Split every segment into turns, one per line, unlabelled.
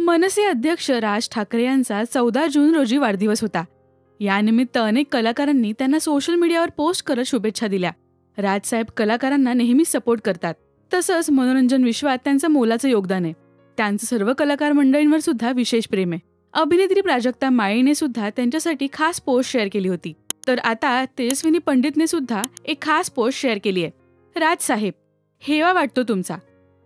मनसे अध्यक्ष राज ठाकरे यांचा 14 जून रोजी वाढदिवस होता. यानिमित्त अनेक कलाकारांनी त्यांना सोशल मीडियावर पोस्ट करत शुभेच्छा दिल्या. राजसाहेब कलाकारांना नेहमी सपोर्ट करतात. तसंच मनोरंजन विश्वात त्यांचं मोलाचं योगदान आहे. त्यांचं सर्व कलाकार मंडळींवर सुद्धा विशेष प्रेम आहे. अभिनेत्री प्राजक्ता माळीने सुद्धा त्यांच्यासाठी खास पोस्ट शेअर केली होती. तर आता तेजस्विनी पंडितने सुद्धा एक खास पोस्ट शेअर केली आहे. राजसाहेब, हेवा वाटतो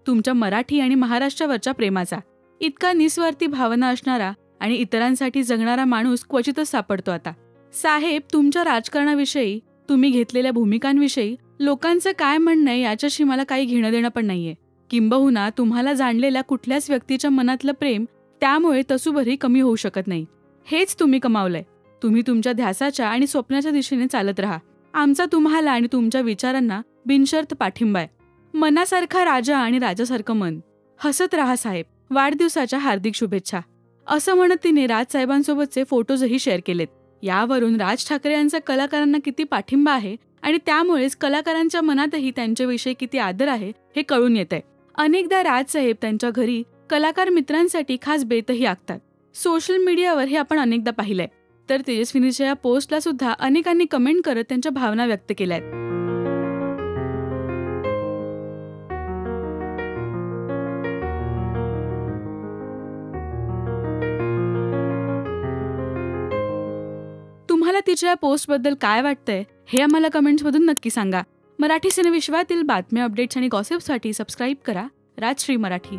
तुमच्या मराठी आणि महाराष्ट्रावरच्या प्रेमाचा. इतका निस्वार्थी भावना असणारा आणि इतरांसाठी जगणारा माणूस क्वचितच सापडतो आता. साहेब, तुमच्या राजकारणाविषयी, तुम्ही घेतलेल्या भूमिकांविषयी लोकांचं काय म्हणणं आहे याच्याशी मला काही घेणं देणं पण नाहीये. किंबहुना तुम्हाला जाणलेल्या कुठल्याच व्यक्तीच्या मनातलं प्रेम त्यामुळे तसूभरही कमी होऊ शकत नाही. हेच तुम्ही कमावलंय. तुम्ही तुमच्या ध्यासाच्या आणि स्वप्नाच्या दिशेने चालत राहा. आमचा तुम्हाला आणि तुमच्या विचारांना बिनशर्त पाठिंबा आहे. मनासारखा राजा आणि राजासारखं मन. हसत राहा साहेब. वाढदिवसाच्या हार्दिक शुभेच्छा, असं म्हणत तिने राजसाहेबांसोबतचे फोटोजही शेअर केलेत. यावरून राज ठाकरे यांचा कलाकारांना किती पाठिंबा आहे आणि त्यामुळेच कलाकारांच्या मनातही त्यांच्याविषयी किती आदर आहे हे कळून येतंय. अनेकदा राजसाहेब त्यांच्या घरी कलाकार मित्रांसाठी खास बेतही आखतात. सोशल मीडियावर हे आपण अनेकदा पाहिलंय. तर तेजस्विनीच्या या पोस्टला सुद्धा अनेकांनी कमेंट करत त्यांच्या भावना व्यक्त केल्यात. तुम्हाला तिच्या या पोस्टबद्दल काय वाटतंय हे आम्हाला कमेंट्समधून नक्की सांगा. मराठी सिनेविश्वातील बातम्या, अपडेट्स आणि गॉसिपसाठी सबस्क्राईब करा राजश्री मराठी.